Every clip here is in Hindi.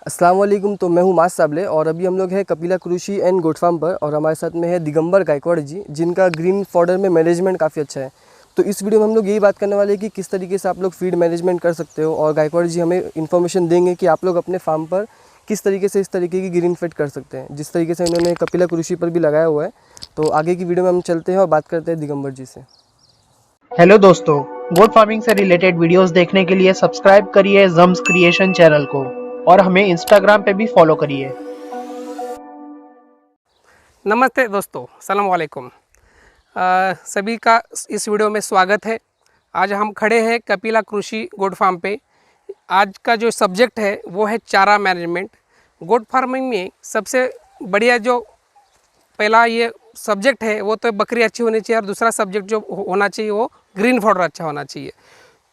अस्सलाम वालेकुम। तो मैं हूँ मास साबले और अभी हम लोग हैं कपिला कृषि एंड गोट फार्म पर और हमारे साथ में है दिगंबर गायकवाड़ जी, जिनका ग्रीन फॉडर में मैनेजमेंट काफ़ी अच्छा है। तो इस वीडियो में हम लोग यही बात करने वाले हैं कि किस तरीके से आप लोग फीड मैनेजमेंट कर सकते हो और गायकवाड़ जी हमें इन्फॉर्मेशन देंगे कि आप लोग अपने फार्म पर किस तरीके से इस तरीके की ग्रीन फीड कर सकते हैं, जिस तरीके से उन्होंने कपिला कृषि पर भी लगाया हुआ है। तो आगे की वीडियो में हम चलते हैं और बात करते हैं दिगंबर जी से। हेलो दोस्तों, गोट फार्मिंग से रिलेटेड वीडियोस देखने के लिए सब्सक्राइब करिए जम्स क्रिएशन चैनल को और हमें इंस्टाग्राम पे भी फॉलो करिए। नमस्ते दोस्तों, सलाम वालेकुम। सभी का इस वीडियो में स्वागत है। आज हम खड़े हैं कपिला कृषि गोट फार्म पे। आज का जो सब्जेक्ट है वो है चारा मैनेजमेंट। गोट फार्मिंग में सबसे बढ़िया जो पहला ये सब्जेक्ट है वो तो बकरी अच्छी होनी चाहिए और दूसरा सब्जेक्ट जो होना चाहिए वो ग्रीन फॉडर अच्छा होना चाहिए।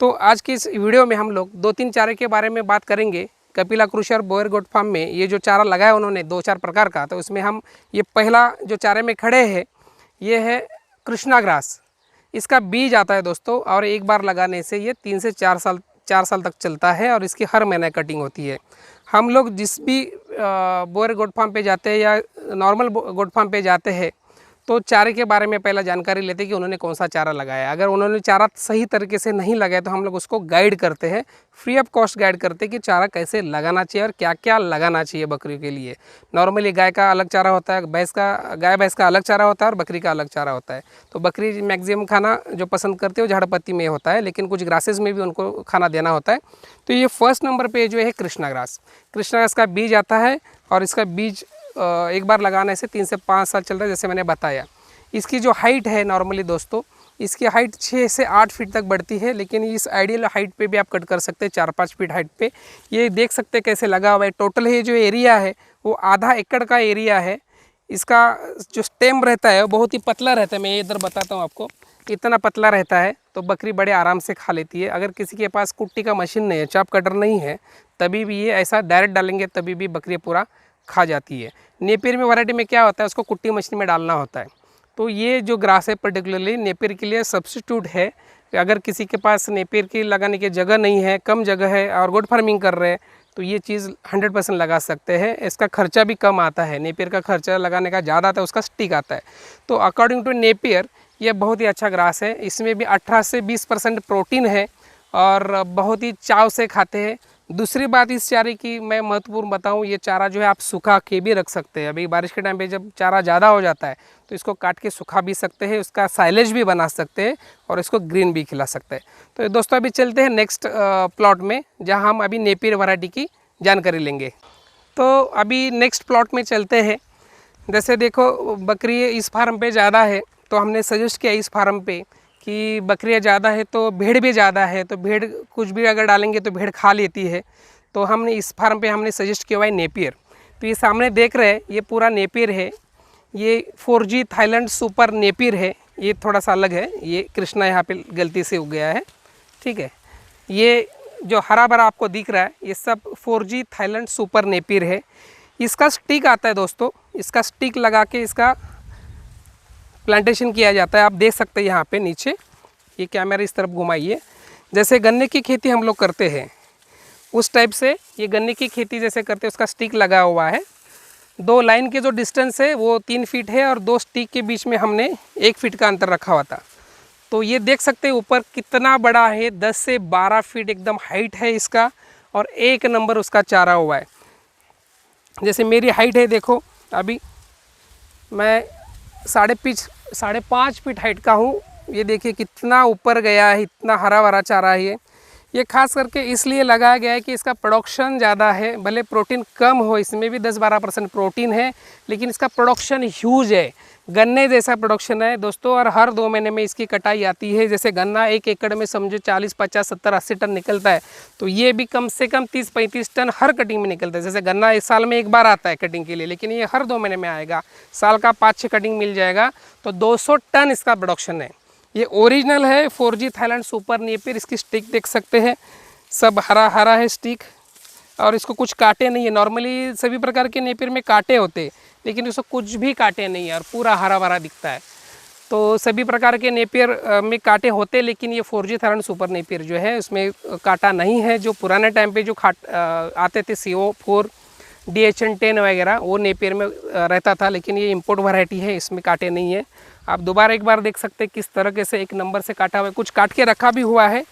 तो आज की इस वीडियो में हम लोग 2-3 चारे के बारे में बात करेंगे। कपिला कृषि और बोयर गोट फार्म में ये जो चारा लगाया उन्होंने 2-4 प्रकार का, तो उसमें हम ये पहला जो चारे में खड़े हैं ये है कृष्णा ग्रास। इसका बीज आता है दोस्तों और एक बार लगाने से ये 3 से 4 साल तक चलता है और इसकी हर महीने कटिंग होती है। हम लोग जिस भी बोयर गोट फार्म पे जाते हैं या नॉर्मल गोट फार्म पे जाते हैं तो चारे के बारे में पहला जानकारी लेते हैं कि उन्होंने कौन सा चारा लगाया है। अगर उन्होंने चारा सही तरीके से नहीं लगाया तो हम लोग उसको गाइड करते हैं, फ्री ऑफ कॉस्ट गाइड करते हैं कि चारा कैसे लगाना चाहिए और क्या क्या लगाना चाहिए बकरी के लिए। नॉर्मली गाय का अलग चारा होता है, गाय भैंस का अलग चारा होता है और बकरी का अलग चारा होता है। तो बकरी मैक्सिमम खाना जो पसंद करती है वो झाड़ पत्ती में होता है, लेकिन कुछ ग्रासेस में भी उनको खाना देना होता है। तो ये फर्स्ट नंबर पर जो है कृष्णा ग्रास का बीज आता है और इसका बीज एक बार लगाने से 3 से 5 साल चलता है, जैसे मैंने बताया। इसकी जो हाइट है नॉर्मली दोस्तों, इसकी हाइट 6 से 8 फीट तक बढ़ती है, लेकिन इस आइडियल हाइट पे भी आप कट कर सकते हैं 4-5 फीट हाइट पे। ये देख सकते हैं कैसे लगा हुआ है। टोटल ये जो एरिया है वो आधा एकड़ का एरिया है। इसका जो स्टेम रहता है वो बहुत ही पतला रहता है। मैं इधर बताता हूँ आपको, इतना पतला रहता है तो बकरी बड़े आराम से खा लेती है। अगर किसी के पास कुट्टी का मशीन नहीं है, चाप कटर नहीं है, तभी भी ये ऐसा डायरेक्ट डालेंगे तभी भी बकरी पूरा खा जाती है। नेपियर में वैरायटी में क्या होता है, उसको कुट्टी मशीन में डालना होता है। तो ये जो ग्रास है पर्टिकुलरली नेपियर के लिए सब्स्टिट्यूट है। अगर किसी के पास नेपियर की लगाने की जगह नहीं है, कम जगह है और गोट फार्मिंग कर रहे हैं तो ये चीज़ 100% लगा सकते हैं। इसका खर्चा भी कम आता है, नेपियर का खर्चा लगाने का ज़्यादा आता है, उसका स्टिक आता है। तो अकॉर्डिंग टू नेपियर ये बहुत ही अच्छा ग्रास है। इसमें भी 18 से 20% प्रोटीन है और बहुत ही चाव से खाते हैं। दूसरी बात इस चारे की मैं महत्वपूर्ण बताऊं, ये चारा जो है आप सुखा के भी रख सकते हैं। अभी बारिश के टाइम पे जब चारा ज़्यादा हो जाता है तो इसको काट के सुखा भी सकते हैं, उसका साइलेज भी बना सकते हैं और इसको ग्रीन भी खिला सकते हैं। तो दोस्तों अभी चलते हैं नेक्स्ट प्लॉट में, जहां हम अभी नेपियर वैरायटी की जानकारी लेंगे। तो अभी नेक्स्ट प्लॉट में चलते हैं। जैसे देखो बकरी इस फार्म पर ज़्यादा है तो हमने सजेस्ट किया इस फार्म पर कि बकरियाँ ज़्यादा है तो भेड़ भी ज़्यादा है, तो भेड़ कुछ भी अगर डालेंगे तो भेड़ खा लेती है। तो हमने इस फार्म पे हमने सजेस्ट किया हुआ है नेपियर। तो ये सामने देख रहे हैं ये पूरा नेपियर है। ये 4G थाईलैंड सुपर नेपियर है। ये थोड़ा सा अलग है, ये कृष्णा यहाँ पे गलती से उग गया है, ठीक है। ये जो हरा भरा आपको दिख रहा है ये सब 4G थाईलैंड सुपर नेपियर है। इसका स्टिक आता है दोस्तों, इसका स्टिक लगा के इसका प्लांटेशन किया जाता है। आप देख सकते हैं यहाँ पे नीचे, ये कैमरा इस तरफ घुमाइए। जैसे गन्ने की खेती हम लोग करते हैं उस टाइप से ये गन्ने की खेती जैसे करते हैं, उसका स्टिक लगा हुआ है। 2 लाइन के जो डिस्टेंस है वो 3 फीट है और 2 स्टिक के बीच में हमने 1 फीट का अंतर रखा हुआ था। तो ये देख सकते हैं ऊपर कितना बड़ा है, 10 से 12 फीट एकदम हाइट है इसका और 1 नंबर उसका चारा हुआ है। जैसे मेरी हाइट है, देखो अभी मैं 5.5 फीट हाइट का हूँ। ये देखिए कितना ऊपर गया है, इतना हरा भरा चारा है ये खास करके इसलिए लगाया गया है कि इसका प्रोडक्शन ज़्यादा है। भले प्रोटीन कम हो, इसमें भी 10-12% प्रोटीन है, लेकिन इसका प्रोडक्शन ह्यूज है, गन्ने जैसा प्रोडक्शन है दोस्तों। और हर 2 महीने में इसकी कटाई आती है। जैसे गन्ना 1 एकड़ में समझो 40, 50, 70, 80 टन निकलता है, तो ये भी कम से कम 30-35 टन हर कटिंग में निकलता है। जैसे गन्ना इस साल में 1 बार आता है कटिंग के लिए, लेकिन ये हर 2 महीने में आएगा, साल का 5-6 कटिंग मिल जाएगा, तो 200 टन इसका प्रोडक्शन है। ये ओरिजिनल है 4G थाईलैंड सुपर नेपियर। इसकी स्टिक देख सकते हैं, सब हरा हरा है स्टिक और इसको कुछ काटे नहीं है। नॉर्मली सभी प्रकार के नेपियर में काटे होते, लेकिन इसको कुछ भी काटे नहीं है और पूरा हरा भरा दिखता है। तो सभी प्रकार के नेपियर में काटे होते, लेकिन ये 4G थाईलैंड सुपर नेपियर जो है उसमें काटा नहीं है। जो पुराने टाइम पे जो आते थे CO4 DHN 10 वगैरह वो नेपियर में रहता था, लेकिन ये इंपोर्ट वैरायटी है, इसमें कांटे नहीं है। आप दोबारा एक बार देख सकते हैं किस तरीके से एक नंबर से काटा हुआ है, कुछ काट के रखा भी हुआ है।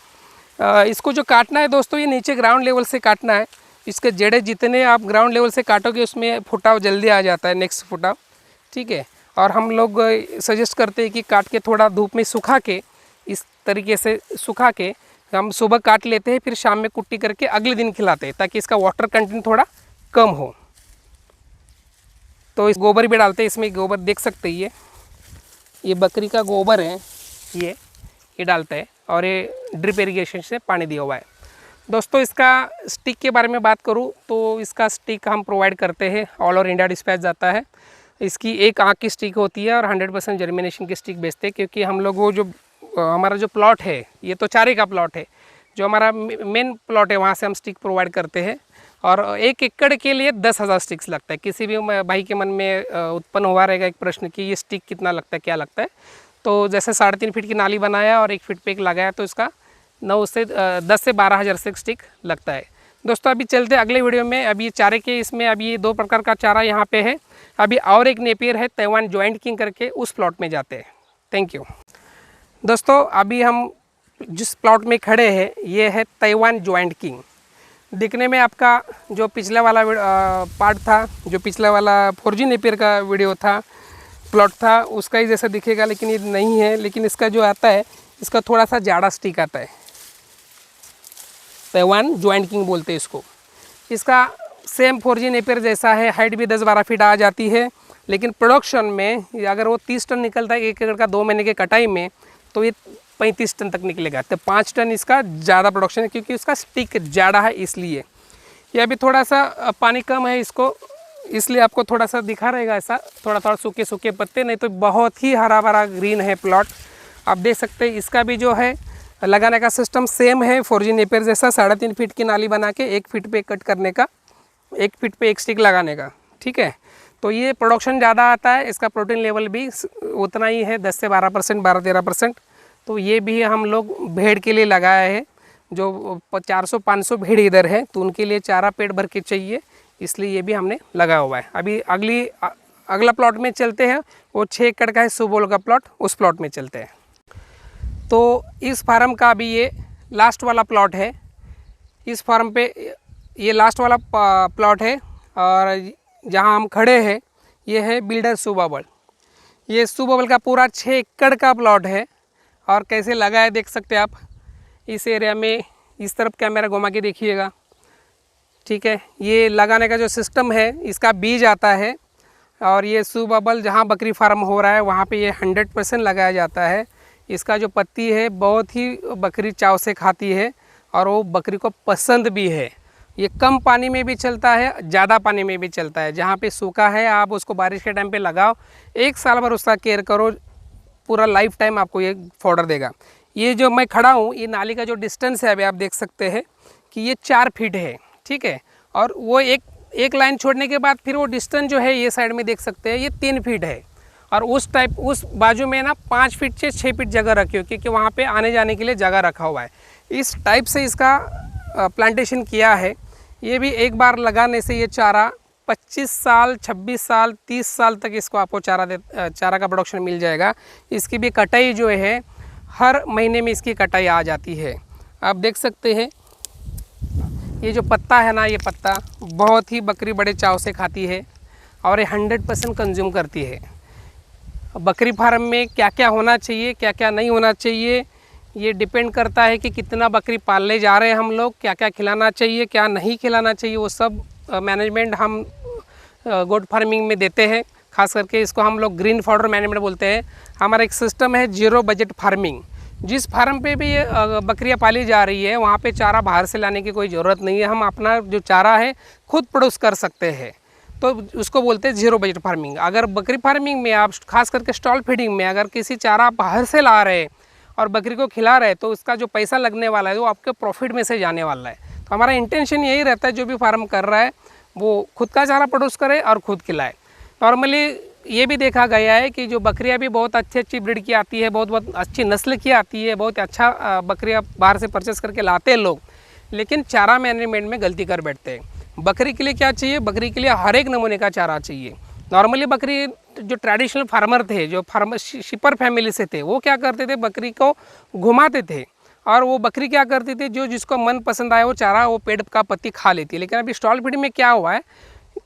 इसको जो काटना है दोस्तों, ये नीचे ग्राउंड लेवल से काटना है। इसके जड़े जितने आप ग्राउंड लेवल से काटोगे उसमें फुटाव जल्दी आ जाता है, नेक्स्ट फुटाव, ठीक है। और हम लोग सजेस्ट करते हैं कि काट के थोड़ा धूप में सुखा के, इस तरीके से सुखा के हम सुबह काट लेते हैं, फिर शाम में कुट्टी करके अगले दिन खिलाते हैं, ताकि इसका वाटर कंटेंट थोड़ा कम हो। तो इस गोबर भी डालते हैं इसमें, गोबर देख सकते हैं ये बकरी का गोबर है, ये डालते हैं, और ये ड्रिप इरिगेशन से पानी दिया हुआ है। दोस्तों इसका स्टिक के बारे में बात करूं तो इसका स्टिक हम प्रोवाइड करते हैं, ऑल ओवर इंडिया डिस्पैच जाता है। इसकी एक आँख की स्टिक होती है और 100% जर्मिनेशन की स्टिक बेचते हैं, क्योंकि हम लोग वो जो हमारा जो प्लॉट है, ये तो चारे का प्लॉट है, जो हमारा मेन प्लॉट है वहाँ से हम स्टिक प्रोवाइड करते हैं। और 1 एकड़ के लिए 10,000 स्टिक्स लगता है। किसी भी भाई के मन में उत्पन्न हुआ रहेगा एक प्रश्न कि ये स्टिक कितना लगता है, क्या लगता है। तो जैसे 3.5 फीट की नाली बनाया और 1 फीट पे एक लगाया, तो इसका 10 से 12,000 स्टिक लगता है। दोस्तों अभी चलते अगले वीडियो में। अभी चारे के इसमें अभी ये 2 प्रकार का चारा यहाँ पे है। अभी और एक नेपियर है ताइवान जॉइंट किंग करके, उस प्लॉट में जाते हैं। Thank you. दोस्तों अभी हम जिस प्लॉट में खड़े हैं ये है ताइवान जॉइंट किंग। दिखने में आपका जो पिछला वाला पार्ट था, जो पिछला वाला 4G नेपियर का वीडियो था, प्लॉट था, उसका ही जैसा दिखेगा, लेकिन ये नहीं है। लेकिन इसका जो आता है, इसका थोड़ा सा ज़्यादा स्टिक आता है। ताइवान जॉइंट किंग बोलते हैं इसको। इसका सेम 4G नेपियर जैसा है, हाइट भी 10-12 फीट आ जाती है। लेकिन प्रोडक्शन में अगर वो 30 टन निकलता है 1 एकड़ का 2 महीने के कटाई में, तो ये 35 टन तक निकलेगा। तो 5 टन इसका ज़्यादा प्रोडक्शन है, क्योंकि इसका स्टिक ज़्यादा है इसलिए। ये अभी थोड़ा सा पानी कम है इसको, इसलिए आपको थोड़ा सा दिखा रहेगा ऐसा, थोड़ा थोड़ा सूखे सूखे पत्ते, नहीं तो बहुत ही हरा भरा ग्रीन है प्लॉट। आप देख सकते हैं इसका भी जो है लगाने का सिस्टम सेम है 4G नेपियर जैसा। 3.5 फीट की नाली बना के 1 फीट पे कट करने का, 1 फीट पे 1 स्टिक लगाने का, ठीक है। तो ये प्रोडक्शन ज़्यादा आता है, इसका प्रोटीन लेवल भी उतना ही है, 10 से 12%, 12-13%। तो ये भी हम लोग भेड़ के लिए लगाया है, जो 400-500 भेड़ इधर है, तो उनके लिए चारा पेट भर के चाहिए, इसलिए ये भी हमने लगाया हुआ है। अभी अगला प्लॉट में चलते हैं, वो 6 एकड़ का है सुबोल का प्लॉट, उस प्लॉट में चलते हैं। तो इस फार्म का अभी ये लास्ट वाला प्लॉट है। इस फार्म पे ये लास्ट वाला प्लॉट है, और जहाँ हम खड़े हैं ये है बिल्डर सुबोल। ये सुबोल का पूरा 6 एकड़ का प्लॉट है। और कैसे लगा है देख सकते हैं आप। इस एरिया में इस तरफ कैमरा घुमा के देखिएगा, ठीक है। ये लगाने का जो सिस्टम है, इसका बीज आता है, और ये सुबोल जहाँ बकरी फार्म हो रहा है वहाँ पे ये 100% लगाया जाता है। इसका जो पत्ती है बहुत ही बकरी चाव से खाती है, और वो बकरी को पसंद भी है। ये कम पानी में भी चलता है, ज़्यादा पानी में भी चलता है। जहाँ पे सूखा है आप उसको बारिश के टाइम पे लगाओ, 1 साल भर उसका केयर करो, पूरा लाइफ टाइम आपको ये फॉडर देगा। ये जो मैं खड़ा हूँ, ये नाली का जो डिस्टेंस है अभी आप देख सकते हैं कि ये 4 फीट है, ठीक है। और वो एक लाइन छोड़ने के बाद फिर वो डिस्टेंस जो है ये साइड में देख सकते हैं ये 3 फीट है। और उस बाजू में ना 5 फीट से 6 फीट जगह रखी हो, क्योंकि वहाँ पे आने जाने के लिए जगह रखा हुआ है। इस टाइप से इसका प्लांटेशन किया है। ये भी एक बार लगाने से ये चारा 25 साल, 26 साल, 30 साल तक इसको आपको चारा का प्रोडक्शन मिल जाएगा। इसकी भी कटाई जो है हर महीने में इसकी कटाई आ जाती है। आप देख सकते हैं ये जो पत्ता है ना, ये पत्ता बहुत ही बकरी बड़े चाव से खाती है, और ये 100% कंज्यूम करती है। बकरी फार्म में क्या क्या होना चाहिए, क्या क्या नहीं होना चाहिए, ये डिपेंड करता है कि कितना बकरी पालने जा रहे हैं हम लोग, क्या क्या खिलाना चाहिए, क्या नहीं खिलाना चाहिए, वो सब मैनेजमेंट हम गोट फार्मिंग में देते हैं। खास करके इसको हम लोग ग्रीन फॉडर मैनेजमेंट बोलते हैं। हमारा एक सिस्टम है 0 बजट फार्मिंग। जिस फार्म पे भी ये बकरियाँ पाली जा रही है वहाँ पे चारा बाहर से लाने की कोई ज़रूरत नहीं है। हम अपना जो चारा है खुद प्रोड्यूस कर सकते हैं, तो उसको बोलते हैं 0 बजट फार्मिंग। अगर बकरी फार्मिंग में आप खास करके स्टॉल फीडिंग में अगर किसी चारा आप बाहर से ला रहे हैं और बकरी को खिला रहे हैं, तो उसका जो पैसा लगने वाला है वो आपके प्रॉफिट में से जाने वाला है। तो हमारा इंटेंशन यही रहता है जो भी फार्म कर रहा है वो खुद का चारा प्रोड्यूस करे और खुद खिलाए। नॉर्मली ये भी देखा गया है कि जो बकरियां भी बहुत अच्छी ब्रीड की आती है, बहुत अच्छी नस्ल की आती है, बहुत अच्छा बकरियां बाहर से परचेस करके लाते हैं लोग, लेकिन चारा मैनेजमेंट में गलती कर बैठते हैं। बकरी के लिए क्या चाहिए, बकरी के लिए हर एक नमूने का चारा चाहिए। नॉर्मली बकरी जो ट्रेडिशनल फार्मर थे, जो फार्मर शिपर फैमिली से थे, वो क्या करते थे, बकरी को घुमाते थे और वो बकरी क्या करती थी, जो जिसको मन पसंद आया वो चारा वो पेड़ का पत्ती खा लेती है। लेकिन अभी स्टॉल फीडिंग में क्या हुआ है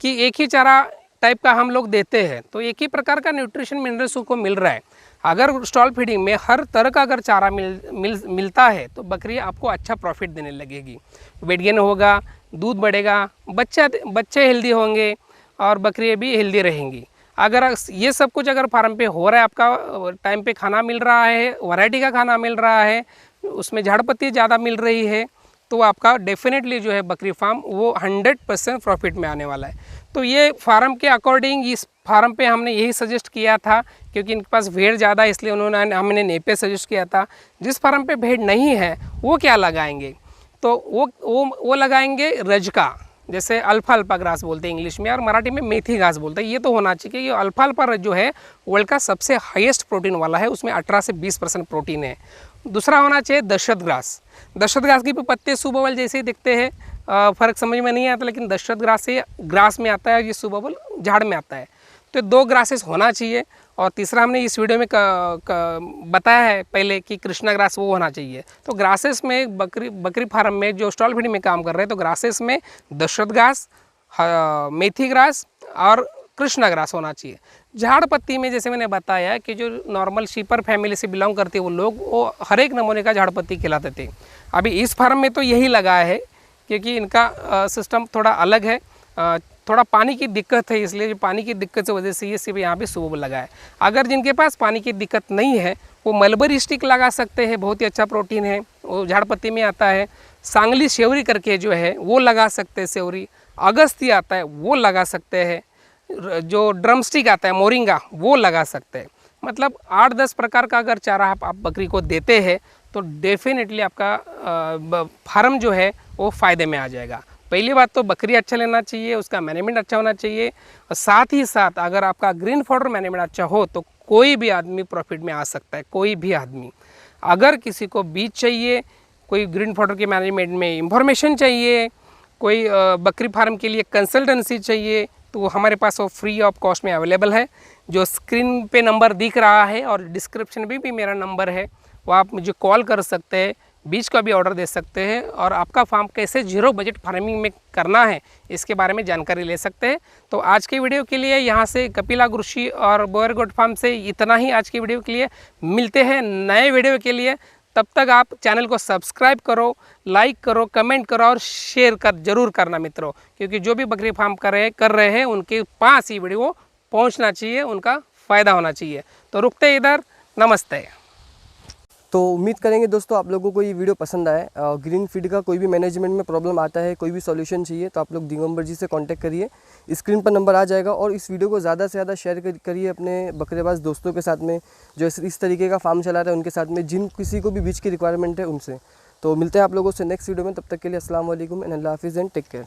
कि एक ही चारा टाइप का हम लोग देते हैं, तो एक ही प्रकार का न्यूट्रिशन मिनरल्स उसको मिल रहा है। अगर स्टॉल फीडिंग में हर तरह का अगर चारा मिलता है तो बकरी आपको अच्छा प्रॉफिट देने लगेगी, वेट गेन होगा, दूध बढ़ेगा, बच्चे हेल्दी होंगे और बकरियाँ भी हेल्दी रहेंगी। अगर ये सब कुछ अगर फार्म पे हो रहा है, आपका टाइम पे खाना मिल रहा है, वैरायटी का खाना मिल रहा है, उसमें झाड़ पत्ती ज़्यादा मिल रही है, तो आपका डेफिनेटली जो है बकरी फार्म वो 100% प्रॉफिट में आने वाला है। तो ये फार्म के अकॉर्डिंग इस फार्म पे हमने यही सजेस्ट किया था, क्योंकि इनके पास भेड़ ज़्यादा है, इसलिए हमने नेपे सजेस्ट किया था। जिस फार्म पे भेड़ नहीं है वो क्या लगाएंगे, तो वो लगाएंगे रजका, जैसे अल्फा ग्रास बोलते हैं इंग्लिश में और मराठी में मेथी घास बोलते हैं। ये तो होना चाहिए कि अल्फा जो है वर्ल्ड का सबसे हाईएस्ट प्रोटीन वाला है, उसमें 18 से 20% प्रोटीन है। दूसरा होना चाहिए दशरथ ग्रास। दशरथ ग्रास के भी पत्ते सुबबल जैसे ही दिखते हैं, फ़र्क समझ में नहीं आता, लेकिन दशरथ ग्रास से ग्रास में आता है, ये सुबबल झाड़ में आता है। तो 2 ग्रासेस होना चाहिए। और तीसरा हमने इस वीडियो में बताया है पहले कि कृष्णा ग्रास वो होना चाहिए। तो ग्रासेस में बकरी फार्म में जो स्टॉल फीडिंग में काम कर रहे हैं, तो ग्रासेस में दशरथ ग्रास, मेथी ग्रास और कृष्णा ग्रास होना चाहिए। झाड़ पत्ती में जैसे मैंने बताया कि जो नॉर्मल शीपर फैमिली से बिलोंग करते हैं वो लोग, वो हर एक नमूने का झाड़ पत्ती खिलाते थे। अभी इस फार्म में तो यही लगा है, क्योंकि इनका सिस्टम थोड़ा अलग है। थोड़ा पानी की दिक्कत है, इसलिए जो पानी की दिक्कत की वजह से ये सिर्फ यहाँ पे सुबह लगा है। अगर जिनके पास पानी की दिक्कत नहीं है वो मलबरी स्टिक लगा सकते हैं, बहुत ही अच्छा प्रोटीन है, वो झाड़ पत्ती में आता है। सांगली सेवरी करके जो है वो लगा सकते हैं, सेवरी अगस्ती आता है वो लगा सकते हैं, जो ड्रम स्टिक आता है मोरिंगा वो लगा सकते हैं। मतलब 8-10 प्रकार का अगर चारा आप बकरी को देते हैं तो डेफिनेटली आपका फार्म जो है वो फ़ायदे में आ जाएगा। पहली बात तो बकरी अच्छा लेना चाहिए, उसका मैनेजमेंट अच्छा होना चाहिए, और साथ ही साथ अगर आपका ग्रीन फॉडर मैनेजमेंट अच्छा हो तो कोई भी आदमी प्रॉफिट में आ सकता है। कोई भी आदमी, अगर किसी को बीज चाहिए, कोई ग्रीन फॉडर के मैनेजमेंट में इंफॉर्मेशन चाहिए, कोई बकरी फार्म के लिए कंसल्टेंसी चाहिए, तो वो हमारे पास वो फ्री ऑफ कॉस्ट में अवेलेबल है। जो स्क्रीन पे नंबर दिख रहा है और डिस्क्रिप्शन में भी मेरा नंबर है, वो आप मुझे कॉल कर सकते हैं, बीज का भी ऑर्डर दे सकते हैं, और आपका फार्म कैसे 0 बजट फार्मिंग में करना है इसके बारे में जानकारी ले सकते हैं। तो आज के वीडियो के लिए यहाँ से कपिला कृषि और बोयर गोट फार्म से इतना ही आज की वीडियो के लिए। मिलते हैं नए वीडियो के लिए, तब तक आप चैनल को सब्सक्राइब करो, लाइक करो, कमेंट करो और शेयर जरूर करना मित्रों, क्योंकि जो भी बकरी फार्म कर रहे हैं उनके पास ये वीडियो पहुँचना चाहिए, उनका फ़ायदा होना चाहिए। तो रुकते इधर, नमस्ते। तो उम्मीद करेंगे दोस्तों आप लोगों को ये वीडियो पसंद आए। ग्रीन फीड का कोई भी मैनेजमेंट में प्रॉब्लम आता है, कोई भी सॉल्यूशन चाहिए, तो आप लोग दिगंबर जी से कांटेक्ट करिए, स्क्रीन पर नंबर आ जाएगा। और इस वीडियो को ज़्यादा से ज़्यादा शेयर करिए अपने बकरेबाज दोस्तों के साथ में, जो इस तरीके का फार्म चला रहे हैं उनके साथ में, जिन किसी को भी बीज की रिक्वायरमेंट है उनसे। तो मिलते हैं आप लोगों से नेक्स्ट वीडियो में, तब तक के लिए अस्सलाम वालेकुम एंड अल्लाह हाफिज़ एंड टेक केयर।